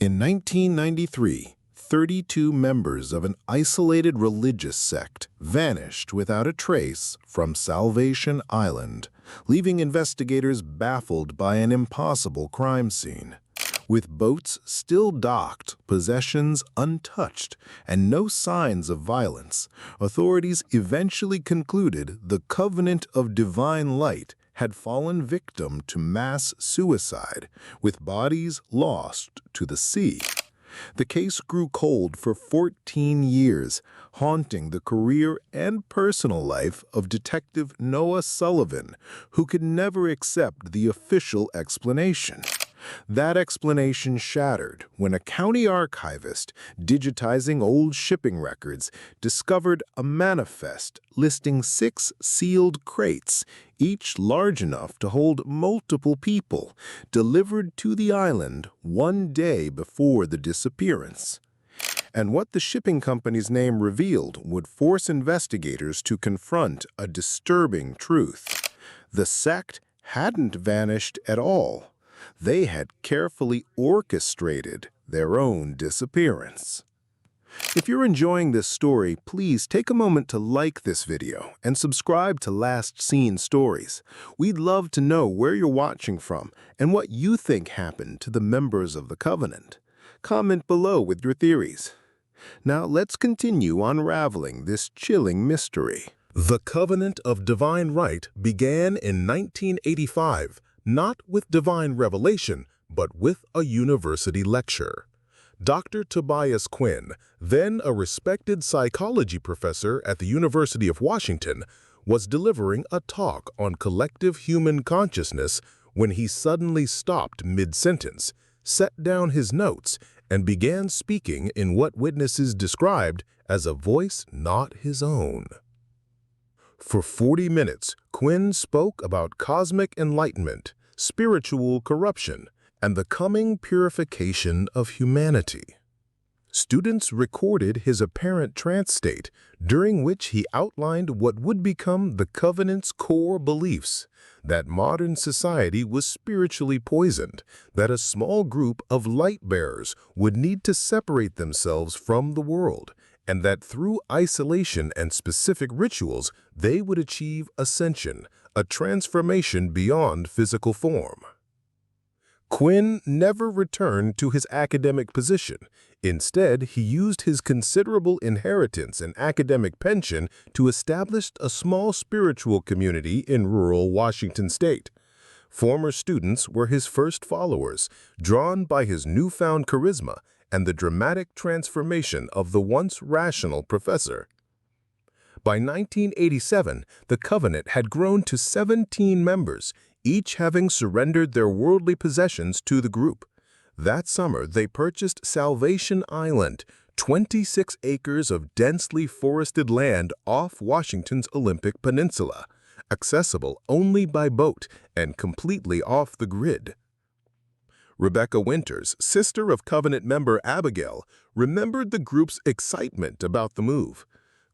In 1993, 32 members of an isolated religious sect vanished without a trace from Salvation Island, leaving investigators baffled by an impossible crime scene. With boats still docked, possessions untouched, and no signs of violence, authorities eventually concluded the Covenant of Divine Light had fallen victim to mass suicide, with bodies lost to the sea. The case grew cold for 14 years, haunting the career and personal life of Detective Noah Sullivan, who could never accept the official explanation. That explanation shattered when a county archivist, digitizing old shipping records, discovered a manifest listing 6 sealed crates, each large enough to hold multiple people, delivered to the island one day before the disappearance. And what the shipping company's name revealed would force investigators to confront a disturbing truth. The sect hadn't vanished at all. They had carefully orchestrated their own disappearance. If you're enjoying this story, please take a moment to like this video and subscribe to Last Seen Stories. We'd love to know where you're watching from and what you think happened to the members of the Covenant. Comment below with your theories. Now let's continue unraveling this chilling mystery. The Covenant of Divine Right began in 1985, not with divine revelation, but with a university lecture. Dr. Tobias Quinn, then a respected psychology professor at the University of Washington, was delivering a talk on collective human consciousness when he suddenly stopped mid-sentence, set down his notes, and began speaking in what witnesses described as a voice not his own. For 40 minutes, Quinn spoke about cosmic enlightenment, spiritual corruption, and the coming purification of humanity. Students recorded his apparent trance state, during which he outlined what would become the Covenant's core beliefs: that modern society was spiritually poisoned, that a small group of light-bearers would need to separate themselves from the world, and that through isolation and specific rituals they would achieve ascension, a transformation beyond physical form. Quinn never returned to his academic position. Instead, he used his considerable inheritance and academic pension to establish a small spiritual community in rural Washington state. Former students were his first followers, drawn by his newfound charisma and the dramatic transformation of the once rational professor. By 1987, the Covenant had grown to 17 members, each having surrendered their worldly possessions to the group. That summer, they purchased Salvation Island, 26 acres of densely forested land off Washington's Olympic Peninsula, accessible only by boat and completely off the grid. Rebecca Winters, sister of Covenant member Abigail, remembered the group's excitement about the move.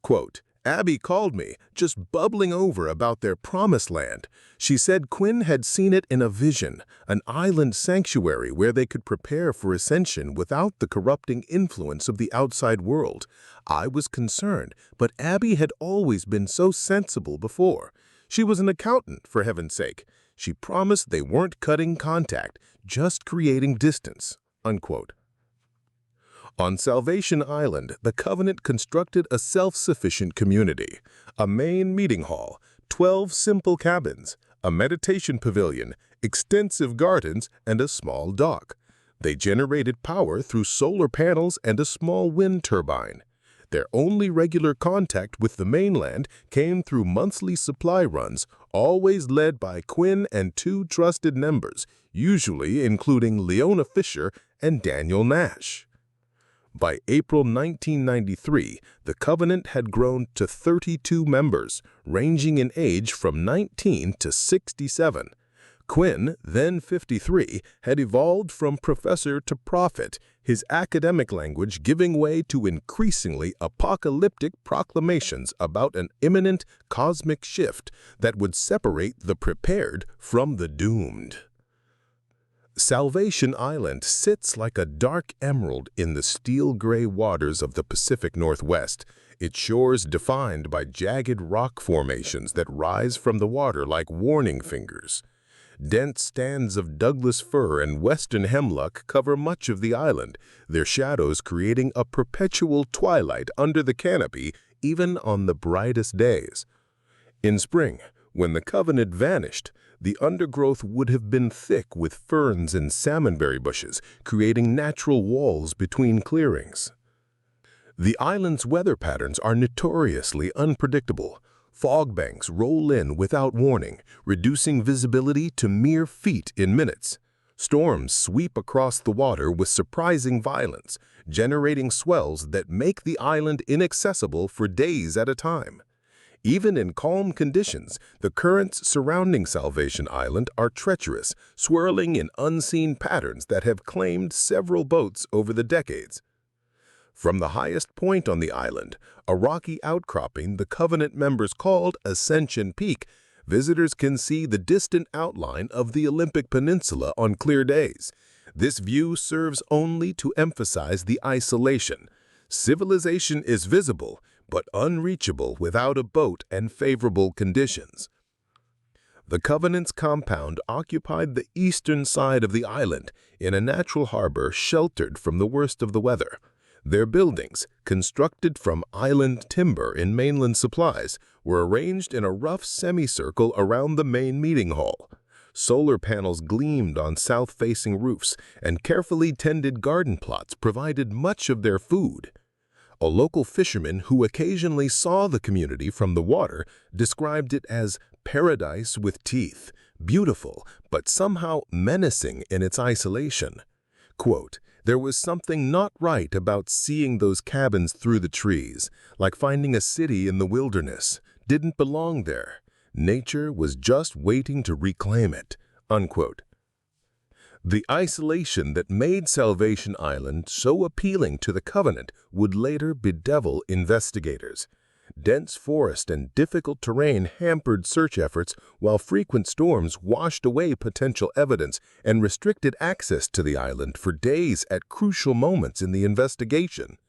Quote, "Abby called me, just bubbling over about their promised land. She said Quinn had seen it in a vision, an island sanctuary where they could prepare for ascension without the corrupting influence of the outside world. I was concerned, but Abby had always been so sensible before. She was an accountant, for heaven's sake. She promised they weren't cutting contact, just creating distance." Unquote. On Salvation Island, the Covenant constructed a self-sufficient community, a main meeting hall, 12 simple cabins, a meditation pavilion, extensive gardens, and a small dock. They generated power through solar panels and a small wind turbine. Their only regular contact with the mainland came through monthly supply runs, always led by Quinn and 2 trusted members, usually including Leona Fisher and Daniel Nash. By April 1993, the Covenant had grown to 32 members, ranging in age from 19 to 67. Quinn, then 53, had evolved from professor to prophet, his academic language giving way to increasingly apocalyptic proclamations about an imminent cosmic shift that would separate the prepared from the doomed. Salvation Island sits like a dark emerald in the steel-gray waters of the Pacific Northwest, its shores defined by jagged rock formations that rise from the water like warning fingers. Dense stands of Douglas fir and western hemlock cover much of the island, their shadows creating a perpetual twilight under the canopy even on the brightest days. In spring, when the Covenant vanished, the undergrowth would have been thick with ferns and salmonberry bushes, creating natural walls between clearings. The island's weather patterns are notoriously unpredictable. Fog banks roll in without warning, reducing visibility to mere feet in minutes. Storms sweep across the water with surprising violence, generating swells that make the island inaccessible for days at a time. Even in calm conditions, the currents surrounding Salvation Island are treacherous, swirling in unseen patterns that have claimed several boats over the decades. From the highest point on the island, a rocky outcropping the Covenant members called Ascension Peak, visitors can see the distant outline of the Olympic Peninsula on clear days. This view serves only to emphasize the isolation. Civilization is visible, but unreachable without a boat and favorable conditions. The Covenant's compound occupied the eastern side of the island, in a natural harbor sheltered from the worst of the weather. Their buildings, constructed from island timber and mainland supplies, were arranged in a rough semicircle around the main meeting hall. Solar panels gleamed on south-facing roofs, and carefully tended garden plots provided much of their food. A local fisherman who occasionally saw the community from the water described it as paradise with teeth, beautiful, but somehow menacing in its isolation. Quote, "There was something not right about seeing those cabins through the trees, like finding a city in the wilderness. Didn't belong there. Nature was just waiting to reclaim it." Unquote. The isolation that made Salvation Island so appealing to the Covenant would later bedevil investigators. Dense forest and difficult terrain hampered search efforts, while frequent storms washed away potential evidence and restricted access to the island for days at crucial moments in the investigation.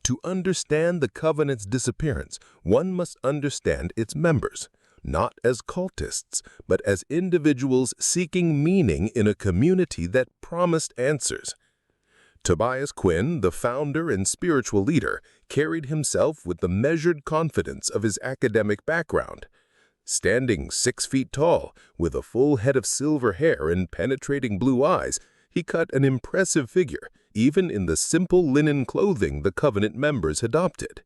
To understand the Covenant's disappearance, one must understand its members, not as cultists, but as individuals seeking meaning in a community that promised answers. Tobias Quinn, the founder and spiritual leader, carried himself with the measured confidence of his academic background. Standing 6 feet tall, with a full head of silver hair and penetrating blue eyes, he cut an impressive figure, even in the simple linen clothing the Covenant members adopted.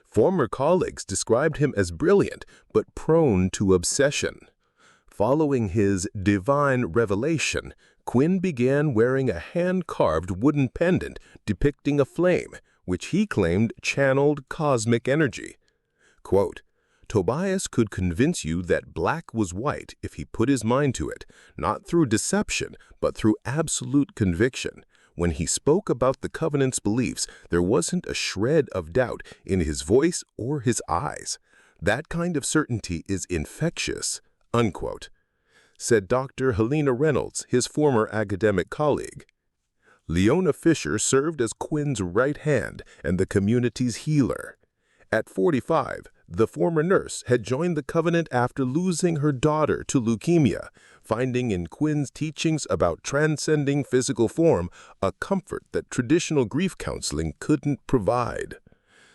Former colleagues described him as brilliant, but prone to obsession. Following his divine revelation, Quinn began wearing a hand-carved wooden pendant depicting a flame, which he claimed channeled cosmic energy. Quote, "Tobias could convince you that black was white if he put his mind to it, not through deception, but through absolute conviction. When he spoke about the Covenant's beliefs, there wasn't a shred of doubt in his voice or his eyes. That kind of certainty is infectious." Unquote, said Dr. Helena Reynolds, his former academic colleague. Leona Fisher served as Quinn's right hand and the community's healer. At 45, the former nurse had joined the Covenant after losing her daughter to leukemia, finding in Quinn's teachings about transcending physical form a comfort that traditional grief counseling couldn't provide.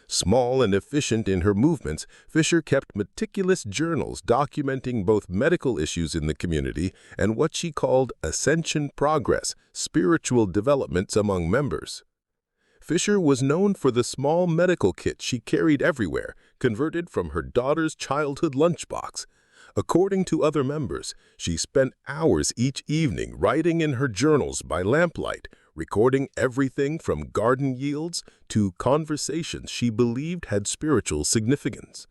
Small and efficient in her movements, Fisher kept meticulous journals documenting both medical issues in the community and what she called ascension progress, spiritual developments among members. Fisher was known for the small medical kit she carried everywhere, converted from her daughter's childhood lunchbox. According to other members, she spent hours each evening writing in her journals by lamplight, recording everything from garden yields to conversations she believed had spiritual significance.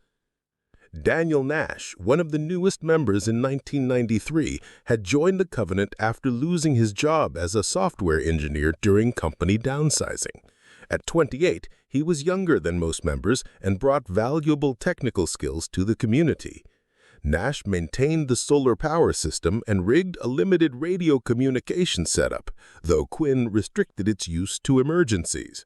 Daniel Nash, one of the newest members in 1993, had joined the Covenant after losing his job as a software engineer during company downsizing. At 28, he was younger than most members and brought valuable technical skills to the community. Nash maintained the solar power system and rigged a limited radio communication setup, though Quinn restricted its use to emergencies.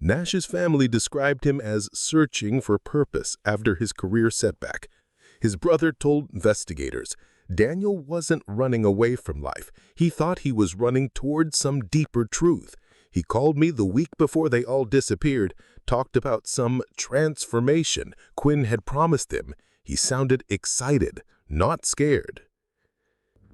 Nash's family described him as searching for purpose after his career setback. His brother told investigators, "Daniel wasn't running away from life. He thought he was running toward some deeper truth. He called me the week before they all disappeared, talked about some transformation Quinn had promised him. He sounded excited, not scared."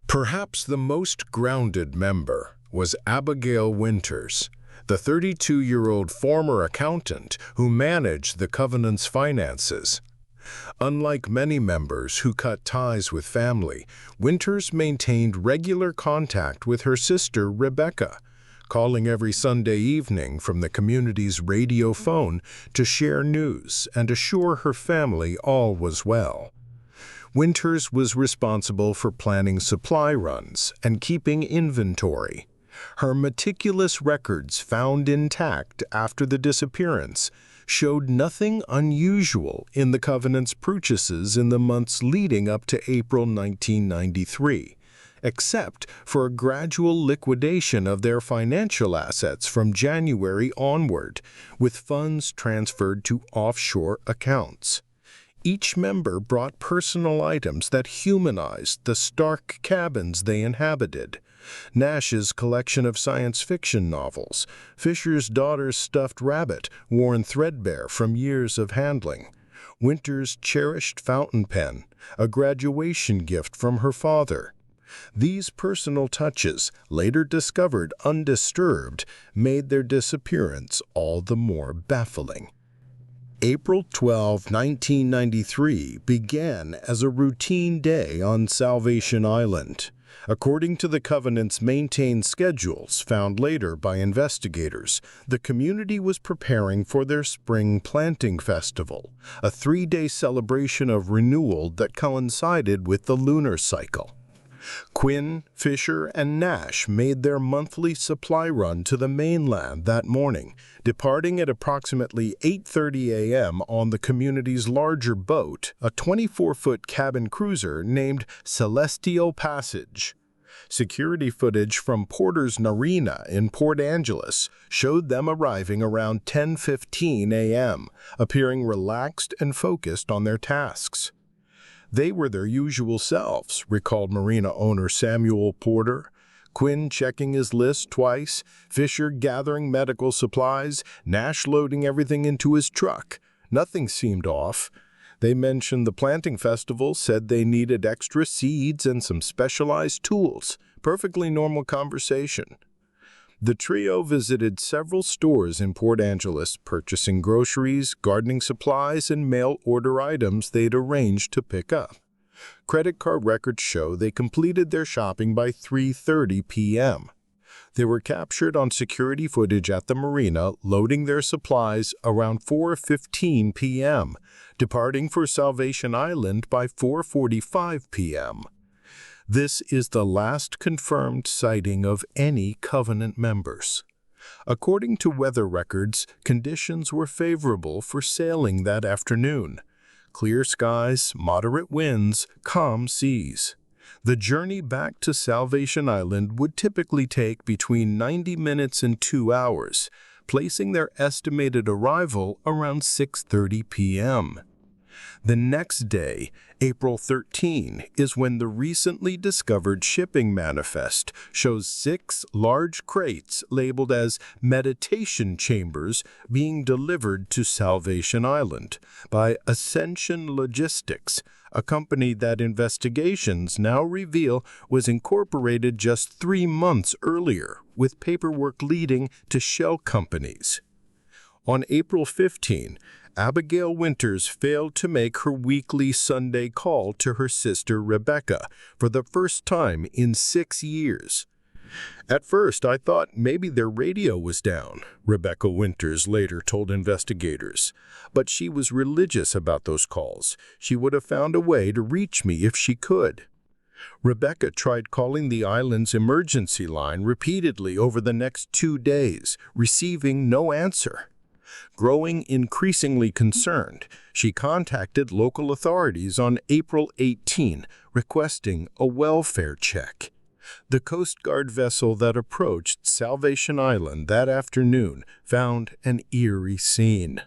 Perhaps the most grounded member was Abigail Winters, the 32-year-old former accountant who managed the Covenant's finances. Unlike many members who cut ties with family, Winters maintained regular contact with her sister Rebecca, calling every Sunday evening from the community's radio phone to share news and assure her family all was well. Winters was responsible for planning supply runs and keeping inventory. Her meticulous records, found intact after the disappearance, showed nothing unusual in the Covenant's purchases in the months leading up to April 1993. Except for a gradual liquidation of their financial assets from January onward, with funds transferred to offshore accounts. Each member brought personal items that humanized the stark cabins they inhabited. Nash's collection of science fiction novels, Fisher's daughter's stuffed rabbit, worn threadbare from years of handling, Winters' cherished fountain pen, a graduation gift from her father. These personal touches, later discovered undisturbed, made their disappearance all the more baffling. April 12, 1993 began as a routine day on Salvation Island. According to the Covenant's maintained schedules found later by investigators, the community was preparing for their spring planting festival, a 3-day celebration of renewal that coincided with the lunar cycle. Quinn, Fisher, and Nash made their monthly supply run to the mainland that morning, departing at approximately 8:30 a.m. on the community's larger boat, a 24-foot cabin cruiser named Celestial Passage. Security footage from Porter's Narina in Port Angeles showed them arriving around 10:15 a.m., appearing relaxed and focused on their tasks. They were their usual selves, recalled marina owner Samuel Porter. Quinn checking his list twice, Fisher gathering medical supplies, Nash loading everything into his truck. Nothing seemed off. They mentioned the planting festival, said they needed extra seeds and some specialized tools. Perfectly normal conversation. The trio visited several stores in Port Angeles, purchasing groceries, gardening supplies, and mail-order items they'd arranged to pick up. Credit card records show they completed their shopping by 3:30 p.m. They were captured on security footage at the marina, loading their supplies around 4:15 p.m., departing for Salvation Island by 4:45 p.m. This is the last confirmed sighting of any Covenant members. According to weather records, conditions were favorable for sailing that afternoon. Clear skies, moderate winds, calm seas. The journey back to Salvation Island would typically take between 90 minutes and 2 hours, placing their estimated arrival around 6:30 p.m. The next day, April 13, is when the recently discovered shipping manifest shows 6 large crates labeled as meditation chambers being delivered to Salvation Island by Ascension Logistics, a company that investigations now reveal was incorporated just 3 months earlier, with paperwork leading to shell companies. On April 15, Abigail Winters failed to make her weekly Sunday call to her sister Rebecca for the first time in 6 years. "At first, I thought maybe their radio was down," Rebecca Winters later told investigators. "But she was religious about those calls. She would have found a way to reach me if she could." Rebecca tried calling the island's emergency line repeatedly over the next 2 days, receiving no answer. Growing increasingly concerned, she contacted local authorities on April 18, requesting a welfare check. The Coast Guard vessel that approached Salvation Island that afternoon found an eerie scene.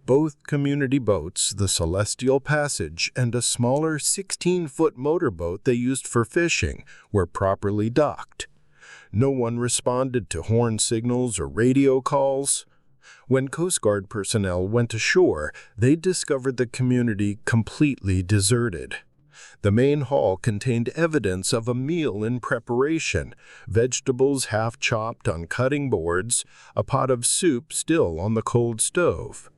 Both community boats, the Celestial Passage and a smaller 16-foot motorboat they used for fishing, were properly docked. No one responded to horn signals or radio calls. When Coast Guard personnel went ashore, they discovered the community completely deserted. The main hall contained evidence of a meal in preparation, vegetables half chopped on cutting boards, a pot of soup still on the cold stove.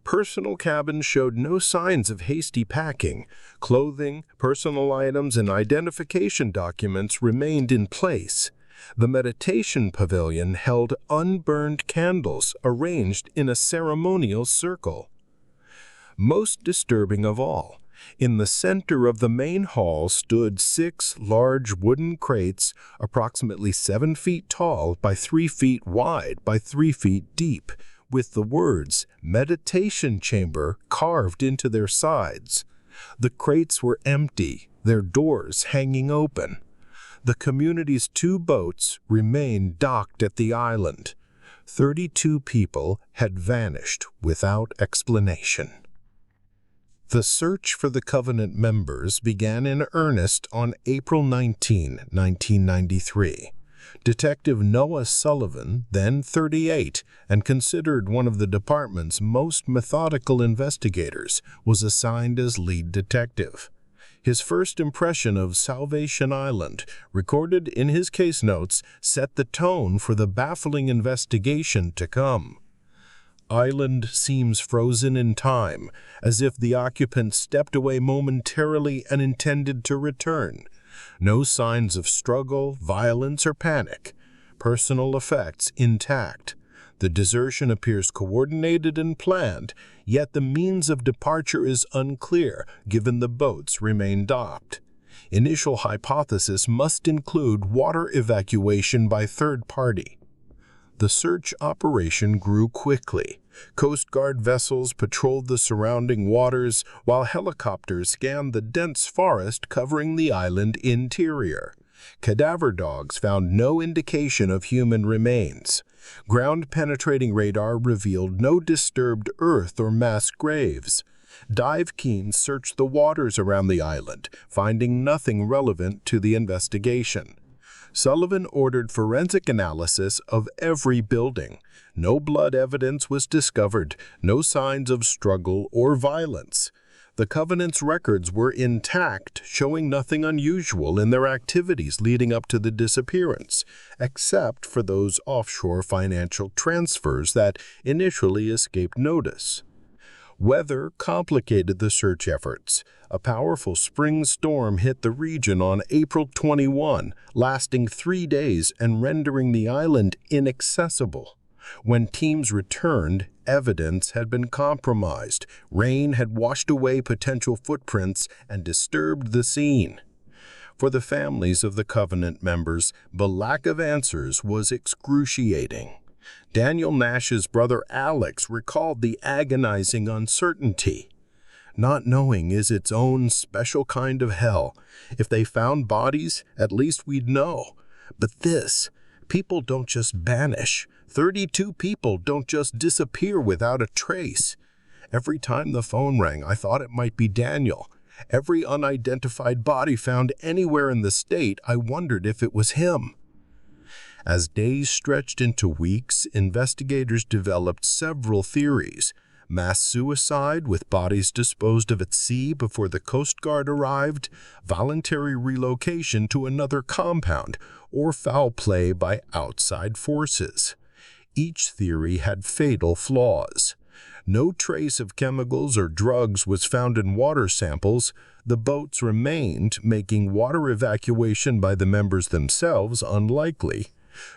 Personal cabins showed no signs of hasty packing. Clothing, personal items, and identification documents remained in place. The meditation pavilion held unburned candles arranged in a ceremonial circle. Most disturbing of all, in the center of the main hall stood 6 large wooden crates approximately 7 feet tall by 3 feet wide by 3 feet deep, with the words "Meditation Chamber" carved into their sides. The crates were empty, their doors hanging open. The community's 2 boats remained docked at the island. 32 people had vanished without explanation. The search for the Covenant members began in earnest on April 19, 1993. Detective Noah Sullivan, then 38, and considered one of the department's most methodical investigators, was assigned as lead detective. His first impression of Salvation Island, recorded in his case notes, set the tone for the baffling investigation to come. Island seems frozen in time, as if the occupants stepped away momentarily and intended to return. No signs of struggle, violence, or panic. Personal effects intact. The desertion appears coordinated and planned, yet the means of departure is unclear, given the boats remain docked. Initial hypothesis must include water evacuation by third party. The search operation grew quickly. Coast Guard vessels patrolled the surrounding waters, while helicopters scanned the dense forest covering the island interior. Cadaver dogs found no indication of human remains. Ground-penetrating radar revealed no disturbed earth or mass graves. Dive teams searched the waters around the island, finding nothing relevant to the investigation. Sullivan ordered forensic analysis of every building. No blood evidence was discovered, no signs of struggle or violence. The Covenant's records were intact, showing nothing unusual in their activities leading up to the disappearance, except for those offshore financial transfers that initially escaped notice. Weather complicated the search efforts. A powerful spring storm hit the region on April 21, lasting 3 days and rendering the island inaccessible. When teams returned, evidence had been compromised. Rain had washed away potential footprints and disturbed the scene. For the families of the Covenant members, the lack of answers was excruciating. Daniel Nash's brother Alex recalled the agonizing uncertainty. Not knowing is its own special kind of hell. If they found bodies, at least we'd know. But this, people don't just vanish. 32 people don't just disappear without a trace. Every time the phone rang, I thought it might be Daniel. Every unidentified body found anywhere in the state, I wondered if it was him. As days stretched into weeks, investigators developed several theories. Mass suicide with bodies disposed of at sea before the Coast Guard arrived, voluntary relocation to another compound, or foul play by outside forces. Each theory had fatal flaws. No trace of chemicals or drugs was found in water samples. The boats remained, making water evacuation by the members themselves unlikely.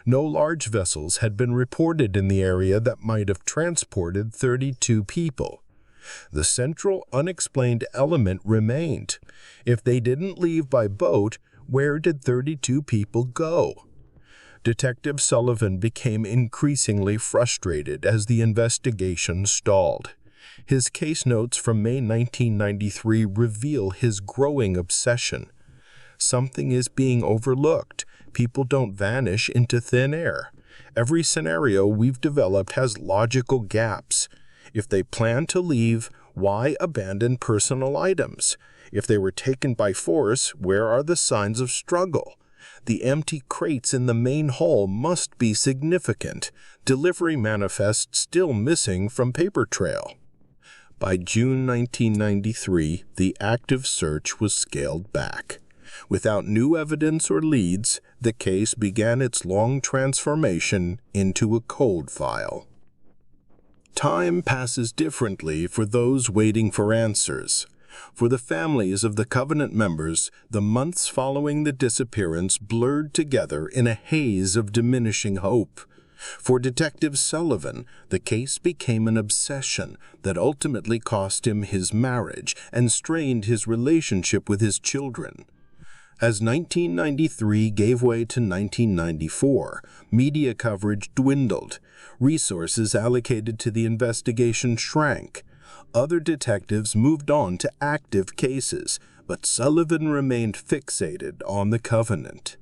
No large vessels had been reported in the area that might have transported 32 people. The central unexplained element remained. If they didn't leave by boat, where did 32 people go? Detective Sullivan became increasingly frustrated as the investigation stalled. His case notes from May 1993 reveal his growing obsession. Something is being overlooked. People don't vanish into thin air. Every scenario we've developed has logical gaps. If they plan to leave, why abandon personal items? If they were taken by force, where are the signs of struggle? The empty crates in the main hall must be significant. Delivery manifest still missing from paper trail. By June 1993, the active search was scaled back. Without new evidence or leads, the case began its long transformation into a cold file. Time passes differently for those waiting for answers. For the families of the Covenant members, the months following the disappearance blurred together in a haze of diminishing hope. For Detective Sullivan, the case became an obsession that ultimately cost him his marriage and strained his relationship with his children. As 1993 gave way to 1994, media coverage dwindled. Resources allocated to the investigation shrank. Other detectives moved on to active cases, but Sullivan remained fixated on the Covenant.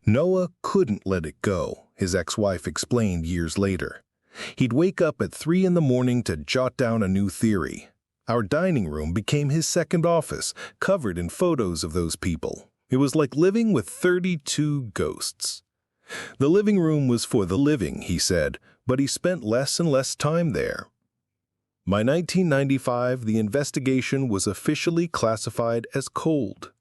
Noah couldn't let it go, his ex-wife explained years later. He'd wake up at 3 in the morning to jot down a new theory. Our dining room became his second office, covered in photos of those people. It was like living with 32 ghosts. The living room was for the living, he said, but he spent less and less time there. By 1995, the investigation was officially classified as cold.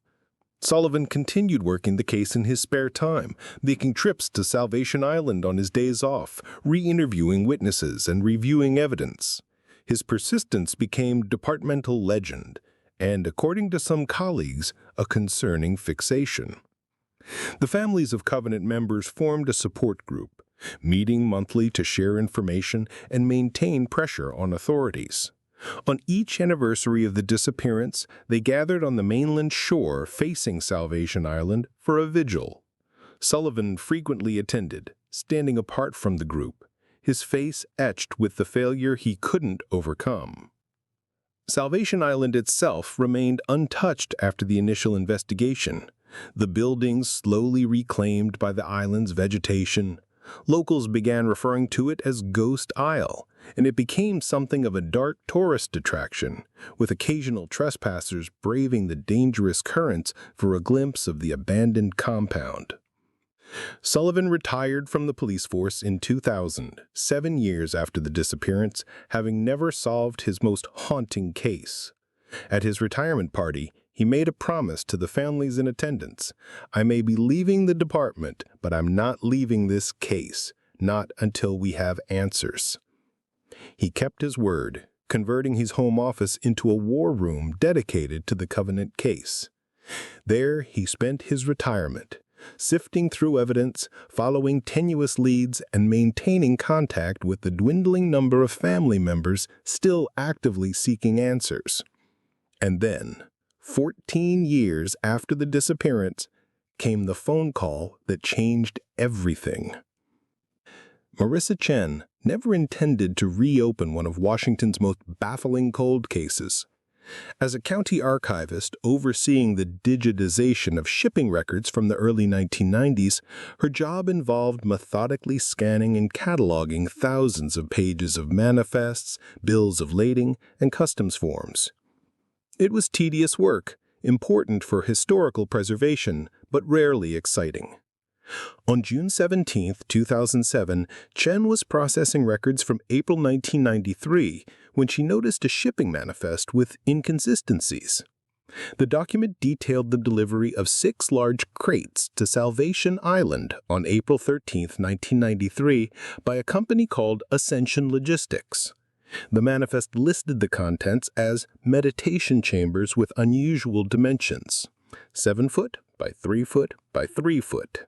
Sullivan continued working the case in his spare time, making trips to Salvation Island on his days off, re-interviewing witnesses and reviewing evidence. His persistence became departmental legend, and, according to some colleagues, a concerning fixation. The families of Covenant members formed a support group, meeting monthly to share information and maintain pressure on authorities. On each anniversary of the disappearance, they gathered on the mainland shore facing Salvation Island for a vigil. Sullivan frequently attended, standing apart from the group, his face etched with the failure he couldn't overcome. Salvation Island itself remained untouched after the initial investigation, the buildings slowly reclaimed by the island's vegetation. Locals began referring to it as Ghost Isle, and it became something of a dark tourist attraction, with occasional trespassers braving the dangerous currents for a glimpse of the abandoned compound. Sullivan retired from the police force in 2000, 7 years after the disappearance, having never solved his most haunting case. At his retirement party, he made a promise to the families in attendance. "I may be leaving the department, but I'm not leaving this case, not until we have answers." He kept his word, converting his home office into a war room dedicated to the Covenant case. There he spent his retirement, sifting through evidence, following tenuous leads, and maintaining contact with the dwindling number of family members still actively seeking answers. And then, 14 years after the disappearance, came the phone call that changed everything. Marissa Chen never intended to reopen one of Washington's most baffling cold cases. As a county archivist overseeing the digitization of shipping records from the early 1990s, her job involved methodically scanning and cataloging thousands of pages of manifests, bills of lading, and customs forms. It was tedious work, important for historical preservation, but rarely exciting. On June 17, 2007, Chen was processing records from April 1993 when she noticed a shipping manifest with inconsistencies. The document detailed the delivery of 6 large crates to Salvation Island on April 13, 1993, by a company called Ascension Logistics. The manifest listed the contents as meditation chambers with unusual dimensions, 7 foot by 3 foot by 3 foot.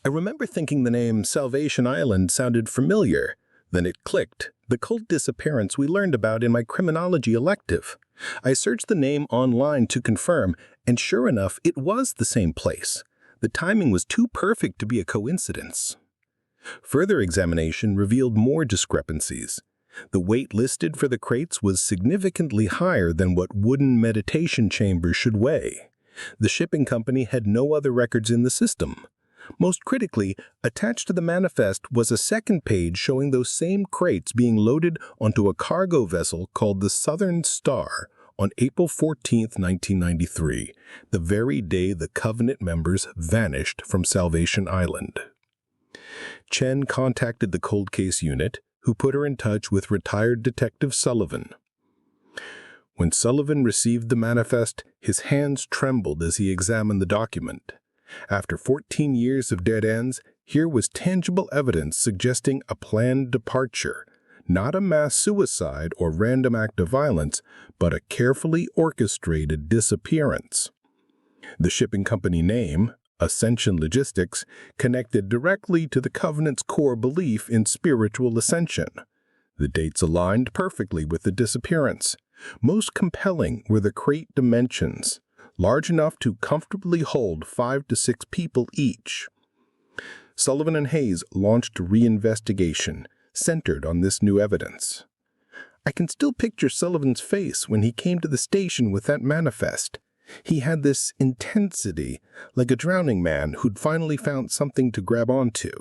I remember thinking the name Salvation Island sounded familiar. Then it clicked, the cult disappearance we learned about in my criminology elective. I searched the name online to confirm, and sure enough, it was the same place. The timing was too perfect to be a coincidence. Further examination revealed more discrepancies. The weight listed for the crates was significantly higher than what wooden meditation chambers should weigh. The shipping company had no other records in the system. Most critically, attached to the manifest was a second page showing those same crates being loaded onto a cargo vessel called the Southern Star on April 14, 1993, the very day the Covenant members vanished from Salvation Island. Chen contacted the cold case unit, who put her in touch with retired Detective Sullivan. When Sullivan received the manifest, his hands trembled as he examined the document. After 14 years of dead ends, here was tangible evidence suggesting a planned departure, not a mass suicide or random act of violence, but a carefully orchestrated disappearance. The shipping company name, Ascension Logistics, connected directly to the Covenant's core belief in spiritual ascension. The dates aligned perfectly with the disappearance. Most compelling were the crate dimensions, large enough to comfortably hold 5 to 6 people each. Sullivan and Hayes launched a reinvestigation centered on this new evidence. I can still picture Sullivan's face when he came to the station with that manifest. He had this intensity, like a drowning man who'd finally found something to grab onto.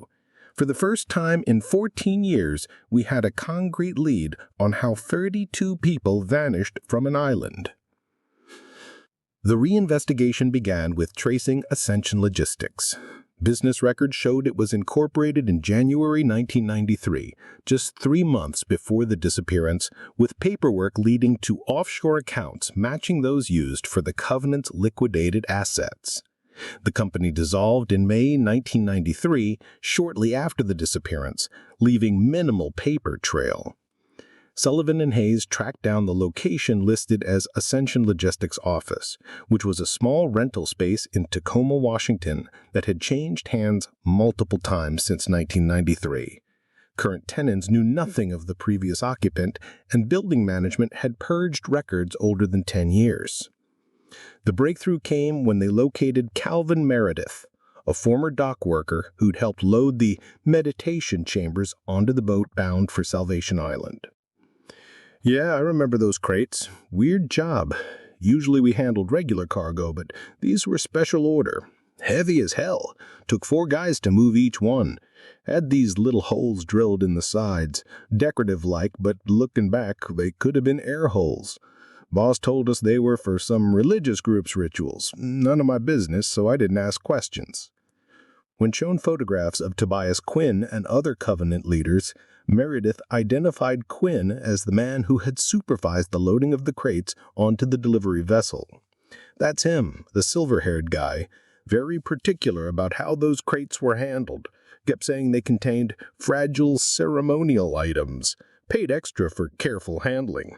For the first time in 14 years, we had a concrete lead on how 32 people vanished from an island. The reinvestigation began with tracing Ascension Logistics. Business records showed it was incorporated in January 1993, just 3 months before the disappearance, with paperwork leading to offshore accounts matching those used for the Covenant's liquidated assets. The company dissolved in May 1993, shortly after the disappearance, leaving minimal paper trail. Sullivan and Hayes tracked down the location listed as Ascension Logistics office, which was a small rental space in Tacoma, Washington, that had changed hands multiple times since 1993. Current tenants knew nothing of the previous occupant, and building management had purged records older than 10 years. The breakthrough came when they located Calvin Meredith, a former dock worker who'd helped load the meditation chambers onto the boat bound for Salvation Island. "Yeah, I remember those crates. Weird job. Usually we handled regular cargo, but these were special order. Heavy as hell. Took 4 guys to move each one. Had these little holes drilled in the sides. Decorative-like, but looking back, they could have been air holes. Boss told us they were for some religious group's rituals. None of my business, so I didn't ask questions." When shown photographs of Tobias Quinn and other Covenant leaders, Meredith identified Quinn as the man who had supervised the loading of the crates onto the delivery vessel. "That's him, the silver-haired guy, very particular about how those crates were handled. Kept saying they contained fragile ceremonial items, paid extra for careful handling."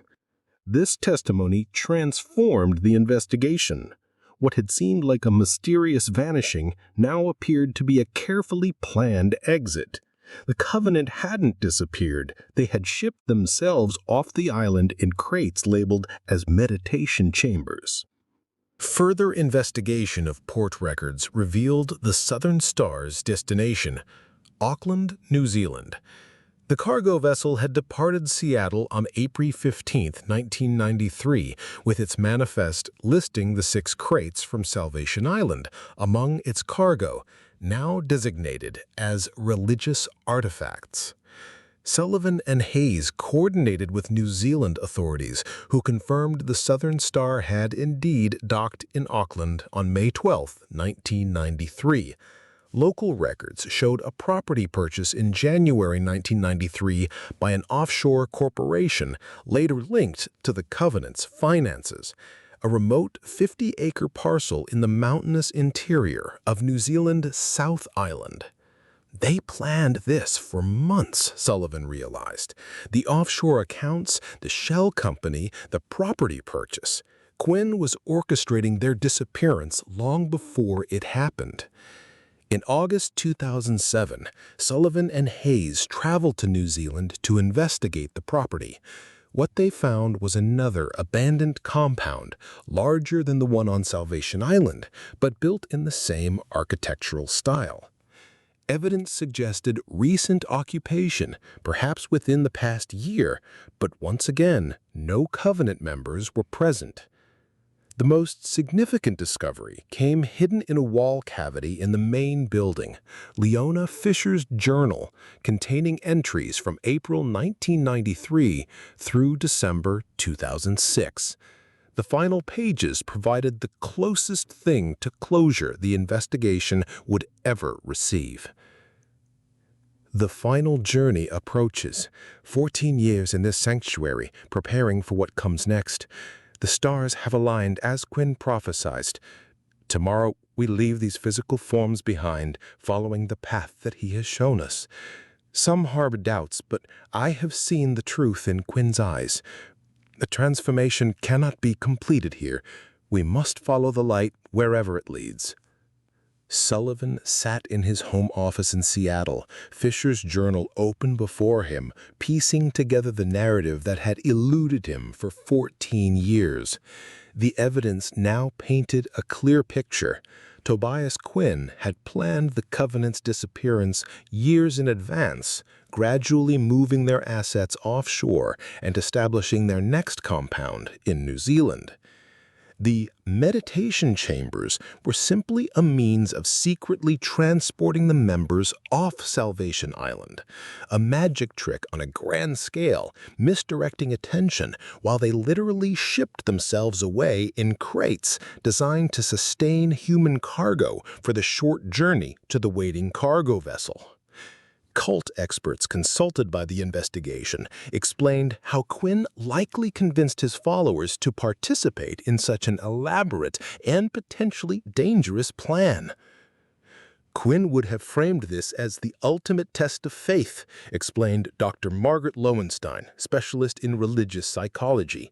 This testimony transformed the investigation. What had seemed like a mysterious vanishing now appeared to be a carefully planned exit. The Covenant hadn't disappeared. They had shipped themselves off the island in crates labeled as meditation chambers. Further investigation of port records revealed the Southern Star's destination, Auckland, New Zealand. The cargo vessel had departed Seattle on April 15, 1993, with its manifest listing the 6 crates from Salvation Island among its cargo, now designated as religious artifacts. Sullivan and Hayes coordinated with New Zealand authorities, who confirmed the Southern Star had indeed docked in Auckland on May 12, 1993. Local records showed a property purchase in January 1993 by an offshore corporation, later linked to the Covenant's finances. A remote 50-acre parcel in the mountainous interior of New Zealand's South Island. They planned this for months, Sullivan realized. The offshore accounts, the shell company, the property purchase. Quinn was orchestrating their disappearance long before it happened. In August 2007, Sullivan and Hayes traveled to New Zealand to investigate the property. What they found was another abandoned compound, larger than the one on Salvation Island, but built in the same architectural style. Evidence suggested recent occupation, perhaps within the past year, but once again, no Covenant members were present. The most significant discovery came hidden in a wall cavity in the main building, Leona Fisher's journal, containing entries from April 1993 through December 2006. The final pages provided the closest thing to closure the investigation would ever receive. The final journey approaches, 14 years in this sanctuary, preparing for what comes next. The stars have aligned as Quinn prophesied. Tomorrow we leave these physical forms behind, following the path that he has shown us. Some harbor doubts, but I have seen the truth in Quinn's eyes. The transformation cannot be completed here. We must follow the light wherever it leads. Sullivan sat in his home office in Seattle, Fisher's journal open before him, piecing together the narrative that had eluded him for 14 years. The evidence now painted a clear picture. Tobias Quinn had planned the Covenant's disappearance years in advance, gradually moving their assets offshore and establishing their next compound in New Zealand. The meditation chambers were simply a means of secretly transporting the members off Salvation Island, a magic trick on a grand scale, misdirecting attention while they literally shipped themselves away in crates designed to sustain human cargo for the short journey to the waiting cargo vessel. Cult experts consulted by the investigation explained how Quinn likely convinced his followers to participate in such an elaborate and potentially dangerous plan. Quinn would have framed this as the ultimate test of faith, explained Dr. Margaret Lowenstein, specialist in religious psychology.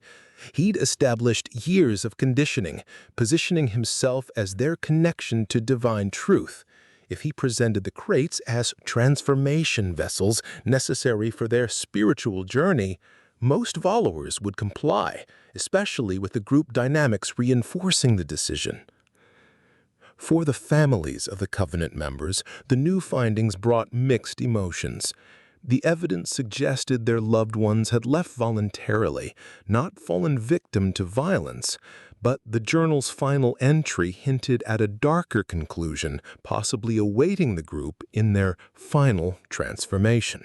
He'd established years of conditioning, positioning himself as their connection to divine truth. If he presented the crates as transformation vessels necessary for their spiritual journey, most followers would comply, especially with the group dynamics reinforcing the decision. For the families of the Covenant members, the new findings brought mixed emotions. The evidence suggested their loved ones had left voluntarily, not fallen victim to violence, but the journal's final entry hinted at a darker conclusion, possibly awaiting the group in their final transformation.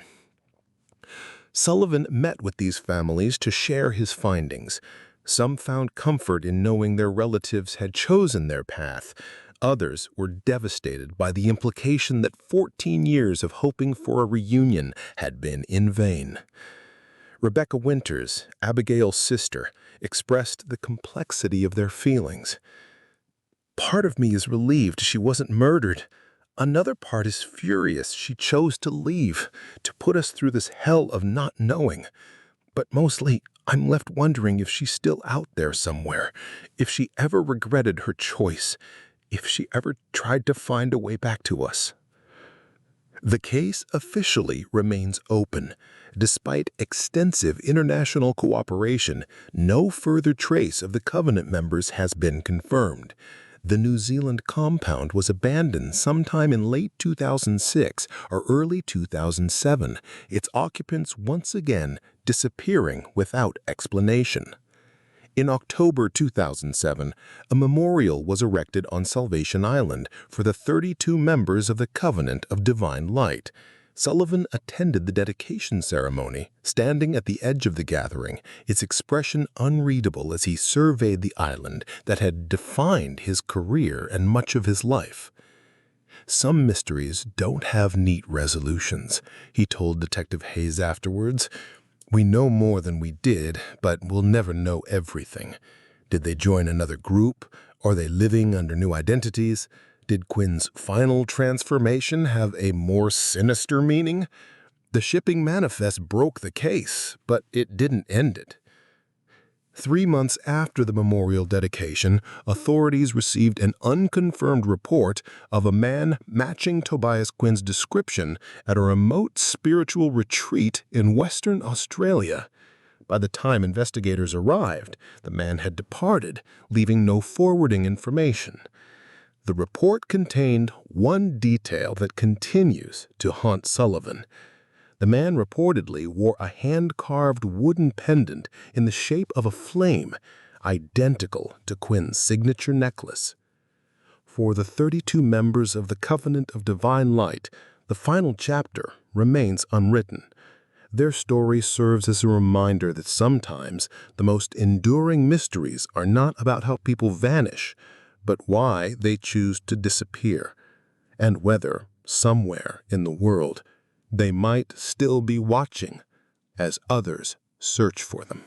Sullivan met with these families to share his findings. Some found comfort in knowing their relatives had chosen their path. Others were devastated by the implication that 14 years of hoping for a reunion had been in vain. Rebecca Winters, Abigail's sister, expressed the complexity of their feelings. Part of me is relieved she wasn't murdered. Another part is furious she chose to leave, to put us through this hell of not knowing. But mostly, I'm left wondering if she's still out there somewhere, if she ever regretted her choice, if she ever tried to find a way back to us. The case officially remains open. Despite extensive international cooperation, no further trace of the Covenant members has been confirmed. The New Zealand compound was abandoned sometime in late 2006 or early 2007, its occupants once again disappearing without explanation. In October 2007, a memorial was erected on Salvation Island for the 32 members of the Covenant of Divine Light. Sullivan attended the dedication ceremony, standing at the edge of the gathering, its expression unreadable as he surveyed the island that had defined his career and much of his life. "Some mysteries don't have neat resolutions," he told Detective Hayes afterwards. "We know more than we did, but we'll never know everything. Did they join another group? Are they living under new identities? Did Quinn's final transformation have a more sinister meaning? The shipping manifest broke the case, but it didn't end it." 3 months after the memorial dedication, authorities received an unconfirmed report of a man matching Tobias Quinn's description at a remote spiritual retreat in Western Australia. By the time investigators arrived, the man had departed, leaving no forwarding information. The report contained one detail that continues to haunt Sullivan. The man reportedly wore a hand-carved wooden pendant in the shape of a flame, identical to Quinn's signature necklace. For the 32 members of the Covenant of Divine Light, the final chapter remains unwritten. Their story serves as a reminder that sometimes the most enduring mysteries are not about how people vanish, but why they choose to disappear, and whether, somewhere in the world, they might still be watching as others search for them.